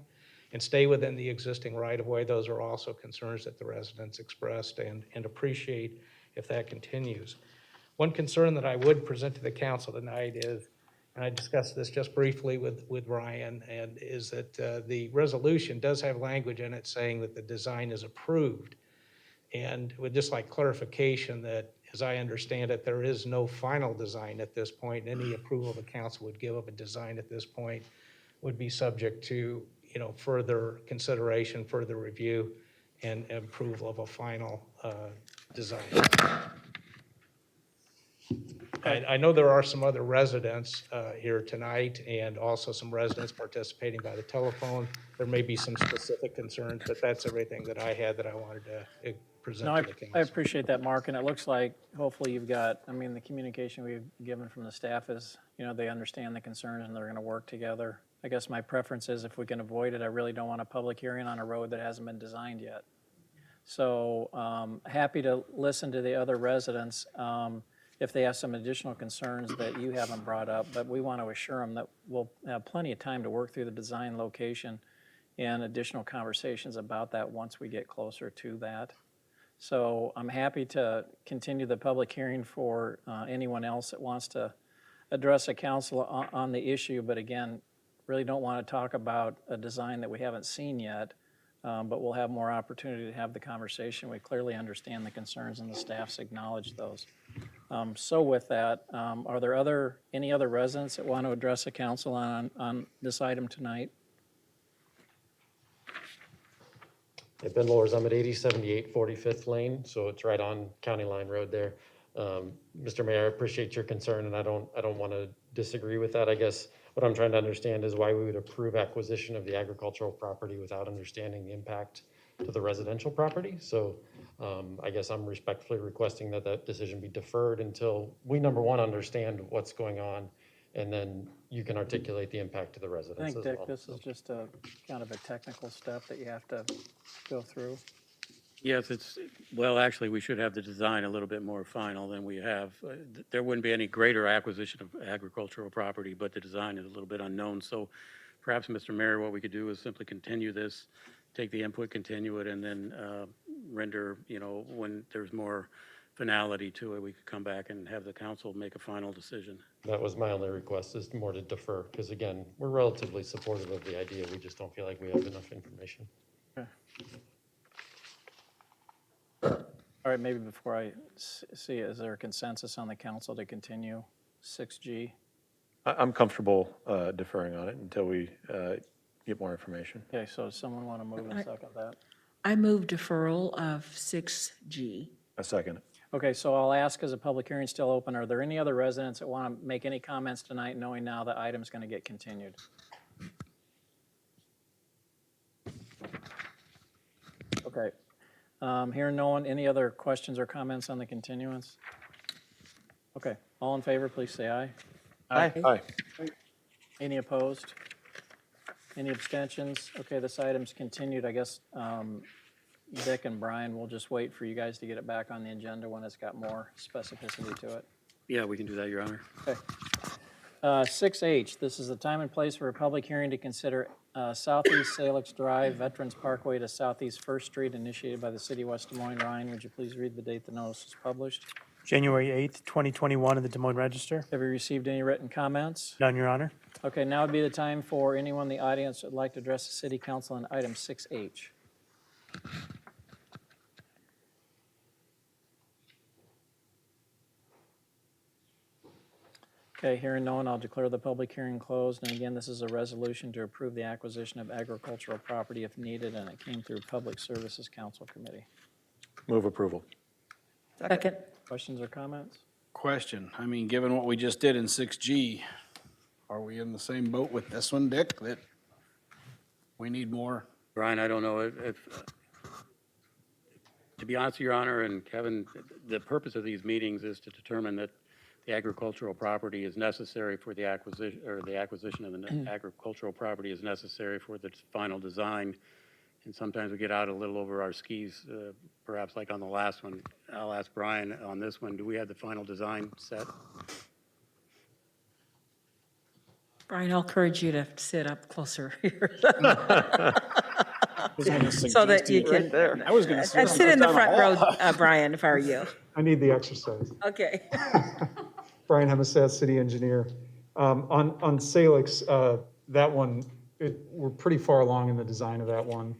and stay within the existing right-of-way. Those are also concerns that the residents expressed and appreciate if that continues. One concern that I would present to the council tonight is, and I discussed this just briefly with Brian, and is that the resolution does have language in it saying that the design is approved. And would just like clarification that, as I understand it, there is no final design at this point. Any approval the council would give of a design at this point would be subject to, further consideration, further review, and approval of a final design. I know there are some other residents here tonight, and also some residents participating by the telephone. There may be some specific concerns, but that's everything that I had that I wanted to present No, to the council. I appreciate that, Mark, and it looks like hopefully you've got, the communication we've given from the staff is, they understand the concerns and they're going to work together. I guess my preference is, if we can avoid it, I really don't want a public hearing on a road that hasn't been designed yet. So happy to listen to the other residents if they have some additional concerns that you haven't brought up, but we want to assure them that we'll have plenty of time to work through the design location and additional conversations about that once we get closer to that. So I'm happy to continue the public hearing for anyone else that wants to address a council on the issue, but again, really don't want to talk about a design that we haven't seen yet, but we'll have more opportunity to have the conversation. We clearly understand the concerns and the staff's acknowledged those. So with that, are there any other residents that want to address the council on this item tonight? Hey, Ben Loers, I'm at 8078 45th Lane, so it's right on County Line Road there. Mr. Mayor, I appreciate your concern, and I don't want to disagree with that. I guess what I'm trying to understand is why we would approve acquisition of the agricultural property without understanding the impact to the residential property. So I guess I'm respectfully requesting that that decision be deferred until we, number one, understand what's going on, and then you can articulate the impact to the I residents think, as Dick, well. this is just a kind of a technical step that you have to go through. Yes, well, actually, we should have the design a little bit more final than we have. There wouldn't be any greater acquisition of agricultural property, but the design is a little bit unknown. So perhaps, Mr. Mayor, what we could do is simply continue this, take the input, continue it, and then render, when there's more finality to it, we could come back and have the council make a final decision. That was my only request, is more to defer, because again, we're relatively supportive of the idea. We just don't feel like we have enough information. Okay. All right, maybe before I see, is there a consensus on the council to continue 6G? I'm comfortable deferring on it until we get more information. Okay, so does someone want to move and second that? I move deferral of 6G. A second. Okay, so I'll ask, as a public hearing still open, are there any other residents that want to make any comments tonight, knowing now the item's going to get continued? Okay. Hearing no one, any other questions or comments on the continuance? Okay, all in favor, please say aye. Aye. Aye. Any opposed? Any abstentions? Okay, this item's continued. I guess Dick and Brian, we'll just wait for you guys to get it back on the agenda when it's got more specificity to it. Yeah, we can do that, Your Honor. Okay. 6H, this is the time and place for a public hearing to consider Southeast Salix Drive, Veterans Parkway to Southeast First Street, initiated by the city of West Des Moines. Ryan, would you please read the date the notice was published? January 8th, 2021 in the Des Moines Register. Have you received any written comments? None, Your Honor. Okay, now would be the time for anyone in the audience that would like to address the city council on item 6H. Okay, hearing no one, I'll declare the public hearing closed. And again, this is a resolution to approve the acquisition of agricultural property if needed, and it came through Public Services Council Committee. Move approval. Second. Questions or comments? Question, given what we just did in 6G, are we in the same boat with this one, Dick, that we need more? Brian, I don't know if to be honest, Your Honor, and Kevin, the purpose of these meetings is to determine that the agricultural property is necessary for the acquisition, or the acquisition of the agricultural property is necessary for the final design. And sometimes we get out a little over our skis, perhaps like on the last one. I'll ask Brian on this one, do we have the final design set? Brian, I'll encourage you to sit up closer here Was gonna so that suggest you Right can, there. I was gonna say. sit in the front row, Brian, if I were you. I need the exercise. Okay. Brian Hemeseth, city engineer. On Salix, that one, we're pretty far along in the design of that one.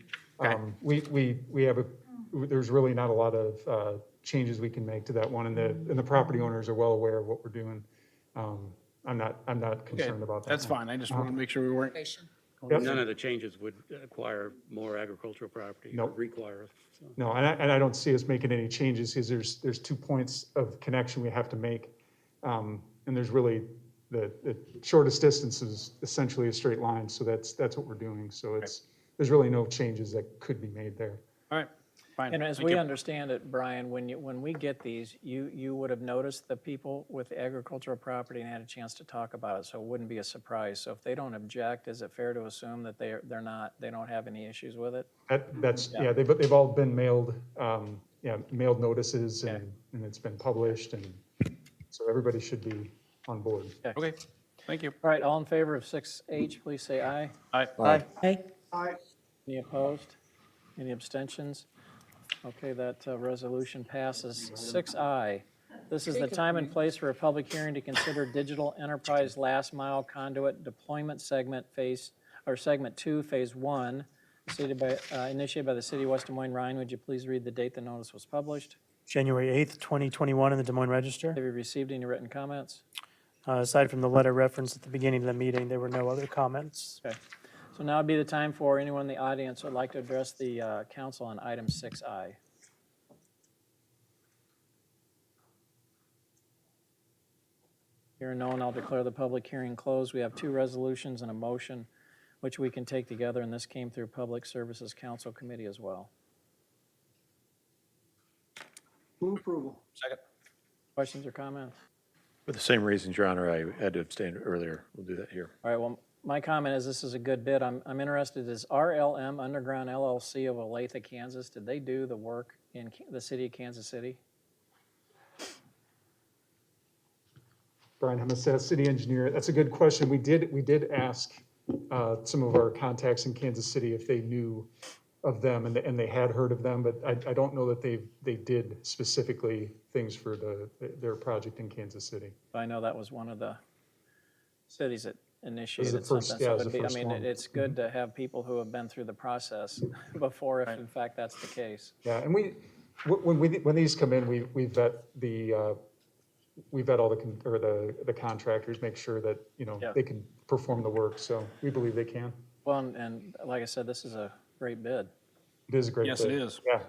We have there's really not a lot of changes we can make to that one, and the property owners are well aware of what we're doing. I'm not concerned about that. That's fine, I just wanted to make sure we weren't. Yep. None of the changes would acquire more agricultural property. Nope. Require. So. No, and I don't see us making any changes, because there's 2 points of connection we have to make. And there's really, the shortest distance is essentially a straight line, so that's what we're doing. So there's really no changes that could be made there. All right, fine. And as Thank we you. understand it, Brian, when we get these, you would have noticed the people with the agricultural property and had a chance to talk about it, so it wouldn't be a surprise. So if they don't object, is it fair to assume that they don't have any issues with it? They've all been mailed, mailed notices, Okay. and it's been published, and so everybody should be on board. Okay, thank you. All right, all in favor of 6H, please say aye. All right. Aye. Hey, Aye. Any opposed? Any abstentions? Okay, that resolution passes. 6I, this is the time and place for a public hearing to consider digital enterprise last mile conduit deployment segment segment 2, phase 1, initiated by the city of West Des Moines. Ryan, would you please read the date the notice was published? January 8th, 2021 in the Des Moines Register. Have you received any written comments? Aside from the letter referenced at the beginning of the meeting, there were no other comments. Okay, so now would be the time for anyone in the audience who would like to address the council on item 6I. Hearing no one, I'll declare the public hearing closed. We have two resolutions and a motion, which we can take together, and this came through Public Services Council Committee as well. Move approval. Second. Questions or comments? For the same reasons, Your Honor, I had to abstain earlier. We'll do that here. All right, well, my comment is this is a good bid. I'm interested, is RLM Underground LLC of Olathe, Kansas, did they do the work in the city of Kansas City? Brian Hemeseth, city engineer. That's a good question. We did ask some of our contacts in Kansas City if they knew of them, and they had heard of them, but I don't know that they did specifically things for their project in Kansas City. I know that was one of the cities that initiated first- something. yeah, So it was the I first mean, one. it's good to have people who have been through the process before, if in fact that's the case. Yeah, and when these come in, we vet all the contractors, make sure that, Yeah. they can perform the work, so we believe they can. Well, and like I said, this is a great bid. It is a great Yes, bid. it is. Yeah.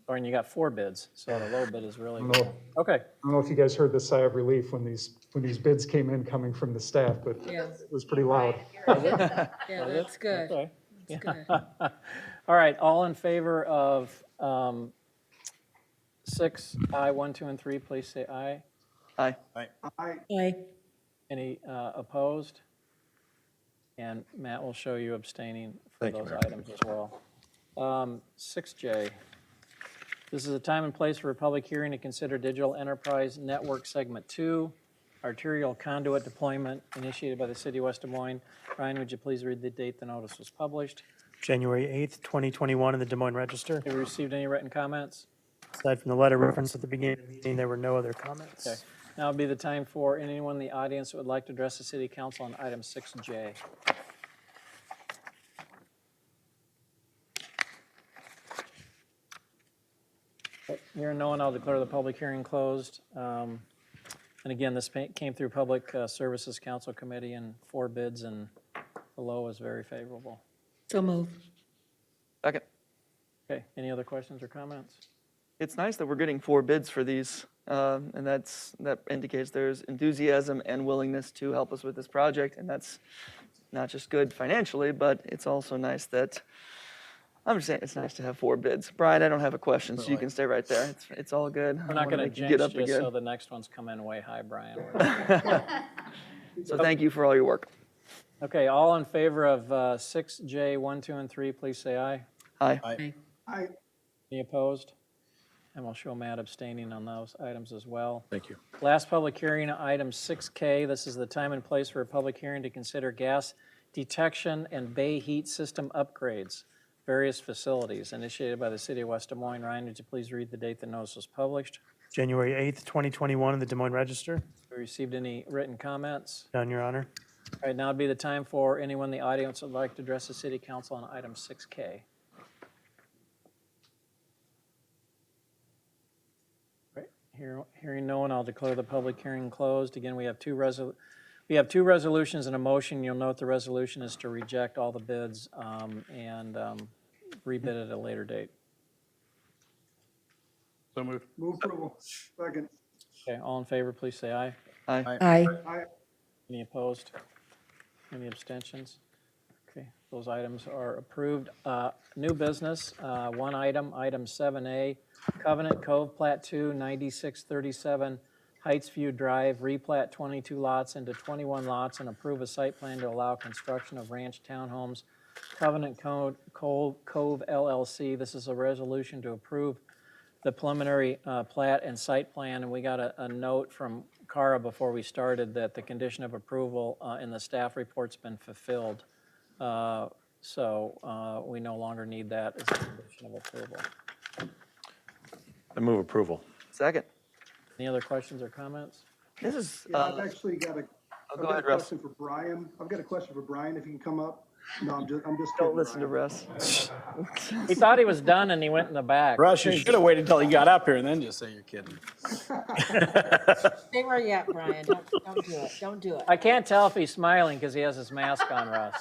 Or, and you got 4 bids, so the low bid is really I good. don't know- Okay, I don't know if you guys heard the sigh of relief when these bids came in coming from the staff, but Yeah. it was pretty loud. Yeah, that's good. okay. That's good. All right, all in favor of 6I, 1, 2, and 3, please say aye. Aye. Aye. Any opposed? And Matt will show you abstaining for Thank you, those Mayor. items as well. 6J, this is a time and place for a public hearing to consider Digital Enterprise Network Segment 2, arterial conduit deployment initiated by the city of West Des Moines. Ryan, would you please read the date the notice was published? January 8th, 2021 in the Des Moines Register. Have you received any written comments? Aside from the letter referenced at the beginning of the meeting, there were no other comments. Okay. Now would be the time for anyone in the audience that would like to address the city council on item 6J. Hearing no one, I'll declare the public hearing closed. And again, this came through Public Services Council Committee and 4 bids, and the low is very favorable. So move. Second. Okay, any other questions or comments? It's nice that we're getting 4 bids for these, and that indicates there's enthusiasm and willingness to help us with this project, and that's not just good financially, but it's also nice that, I'm just saying, it's nice to have 4 bids. Brian, I don't have a question, so you can stay right there. It's all good. We're not going to get jinx up just so again. the next ones come in way high, Brian. So thank you for all your work. Okay, all in favor of 6J, 1, 2, and 3, please say aye. Aye. Aye. Any opposed? And we'll show Matt abstaining on those items as well. Thank you. Last public hearing, item 6K. This is the time and place for a public hearing to consider gas detection and bay heat system upgrades, various facilities, initiated by the city of West Des Moines. Ryan, would you please read the date the notice was published? January 8th, 2021 in the Des Moines Register. Have we received any written comments? None, Your Honor. All right, now would be the time for anyone in the audience that would like to address the city council on item 6K. Right, hearing no one, I'll declare the public hearing closed. Again, we have two resolutions and a motion. You'll note the resolution is to reject all the bids and rebid at a later date. So moved. Move approval. Second. Okay, all in favor, please say aye. Aye. Aye. Aye. Any opposed? Any abstentions? Okay, those items are approved. New business, one item, item 7A, Covenant Cove Plat 2, 9637 Heights View Drive, replat 22 lots into 21 lots and approve a site plan to allow construction of ranch townhomes. Covenant Cove LLC, this is a resolution to approve the preliminary plat and site plan, and we got a note from Cara before we started that the condition of approval in the staff report's been fulfilled. So we no longer need that as a condition of approval. I move approval. Second. Any other questions or comments? This is, Yeah, I've actually got a, I've go got a ahead, Russ. question for Brian. I've got a question for Brian, if you can come up. No, I'm just kidding. Don't listen to Brian. Russ. He thought he was done and he went in the back. Russ, you should have waited until you got up here and then just say you're kidding. Stay where you at, Brian. Don't do it. Don't do it. I can't tell if he's smiling because he has his mask on, Russ.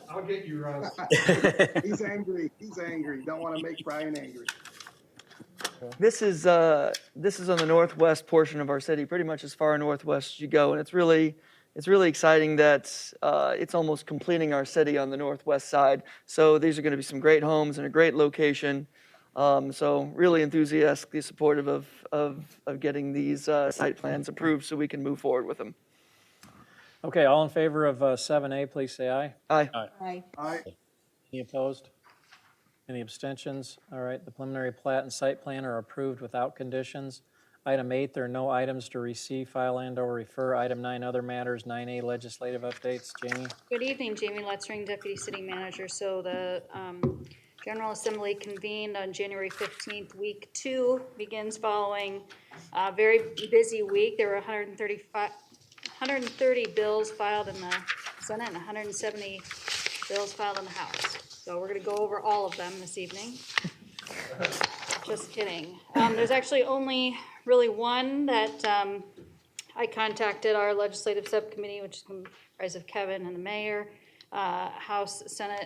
I'll get you, Russ. He's angry. He's angry. Don't want to make Brian angry. This is on the northwest portion of our city, pretty much as far northwest as you go, and it's really exciting that it's almost completing our city on the northwest side. So these are going to be some great homes and a great location. So really enthusiastically supportive of getting these site plans approved so we can move forward with them. Okay, all in favor of 7A, please say aye. Aye. Aye. Aye. Any opposed? Any abstentions? All right, the preliminary plat and site plan are approved without conditions. Item 8, there are no items to receive, file, and/or refer. Item 9, other matters. 9A, legislative updates. Jamie? Good evening, Jamie Letzering, Deputy City Manager. So the General Assembly convened on January 15th. Week 2 begins following a very busy week. There were 130 bills filed in the Senate and 170 bills filed in the House. So we're going to go over all of them this evening. Just kidding. There's actually only really one that I contacted our legislative subcommittee, which is comprised of Kevin and the mayor. House Study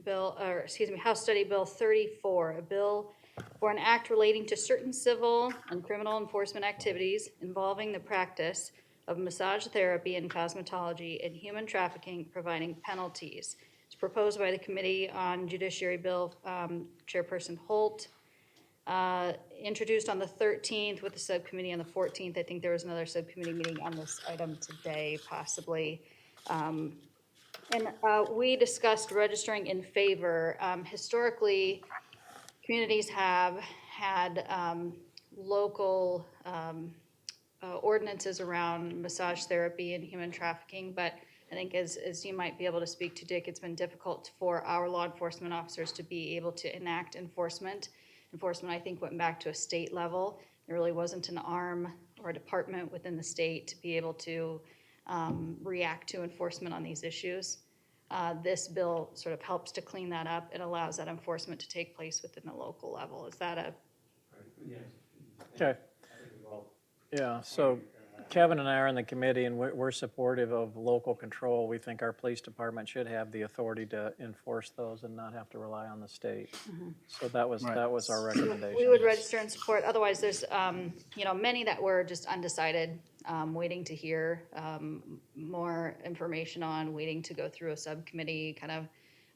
Bill 34, a bill for an act relating to certain civil and criminal enforcement activities involving the practice of massage therapy and cosmetology and human trafficking, providing penalties. It's proposed by the Committee on Judiciary Bill, Chairperson Holt. Introduced on the 13th with the subcommittee on the 14th. I think there was another subcommittee meeting on this item today, possibly. We discussed registering in favor. Historically, communities have had local ordinances around massage therapy and human trafficking, but I think as you might be able to speak to, Dick, it's been difficult for our law enforcement officers to be able to enact enforcement. Enforcement, I think, went back to a state level. There really wasn't an arm or a department within the state to be able to react to enforcement on these issues. This bill sort of helps to clean that up. It allows that enforcement to take place within the local level. Is that a? Okay. Yeah, so Kevin and I are in the committee, and we're supportive of local control. We think our police department should have the authority to enforce those and not have to rely on the state. So that was our recommendation. We would register and support. Otherwise, there's many that were just undecided, waiting to hear more information on, waiting to go through a subcommittee, kind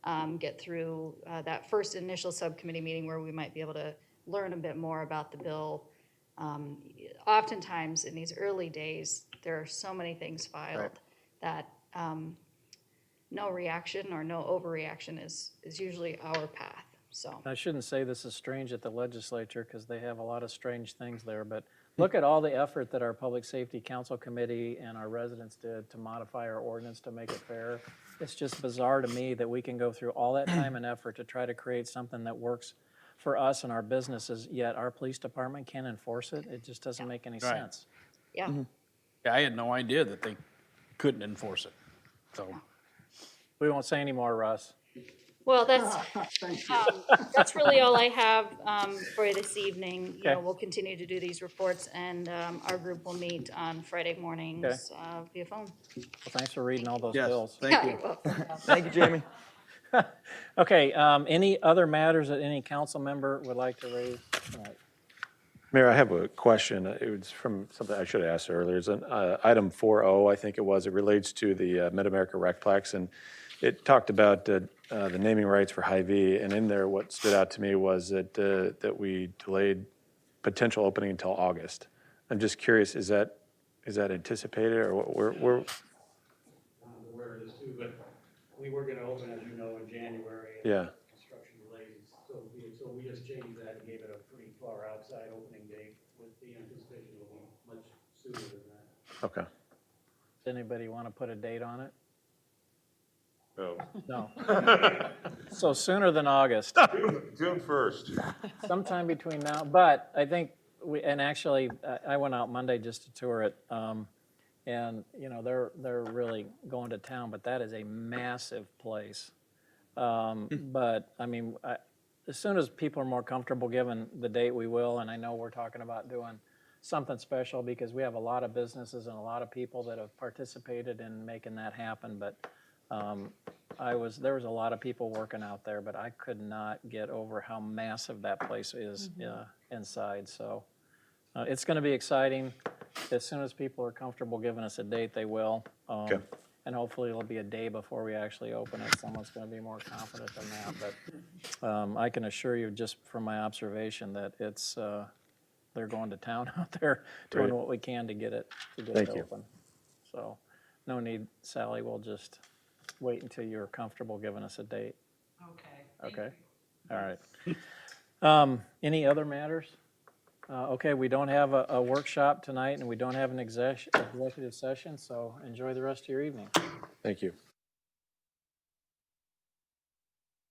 of get through that first initial subcommittee meeting where we might be able to learn a bit more about the bill. Oftentimes in these early days, there are so many things filed that no reaction or no overreaction is usually our path. So I shouldn't say this is strange at the legislature because they have a lot of strange things there, but look at all the effort that our Public Safety Council Committee and our residents did to modify our ordinance to make it fair. It's just bizarre to me that we can go through all that time and effort to try to create something that works for us and our businesses, yet our police department can't enforce it. It just doesn't make any sense. yeah. Yeah, I had no idea that they couldn't enforce it. So We won't say any more, Russ. Well, that's Thank you. that's really all I have for you this evening. You know, Okay. we'll continue to do these reports, and our group will meet on Friday mornings via phone. Well, thanks for reading all those yes, bills. thank you. You're welcome. Thank you, Jamie. Okay, any other matters that any council member would like to raise tonight? Mayor, I have a question. It was from something I should have asked earlier. It's an item 4O, I think it was. It relates to the Mid-America Recplex, and it talked about the naming rights for Hy-Vee. And in there, what stood out to me was that we delayed potential opening until August. I'm just curious, is that anticipated, or we're I'm aware of this too, but we were gonna open, as you know, in January. and Yeah. Construction delays, so we just changed that and gave it a pretty far outside opening date with the anticipation of much sooner than that. Okay. Does anybody want to put a date on it? No. So sooner than August. June 1st. Sometime between now, but I think and actually, I went out Monday just to tour it, and, you know, they're really going to town, but that is a massive place. But, I mean, as soon as people are more comfortable giving the date, we will, and I know we're talking about doing something special because we have a lot of businesses and a lot of people that have participated in making that happen, but there was a lot of people working out there, but I could not get over how massive that place is inside. So it's going to be exciting. As soon as people are comfortable giving us a date, they will. Okay. And hopefully it'll be a day before we actually open it. Someone's going to be more confident than that. But I can assure you, just from my observation, that it's they're going to town out there doing Great. what we can to get it Thank you. open. So no need, Sally. We'll just wait until you're comfortable giving us a date. Okay. All right. Any other matters? Okay, we don't have a workshop tonight, and we don't have an executive session, so enjoy the rest of your evening. Thank you.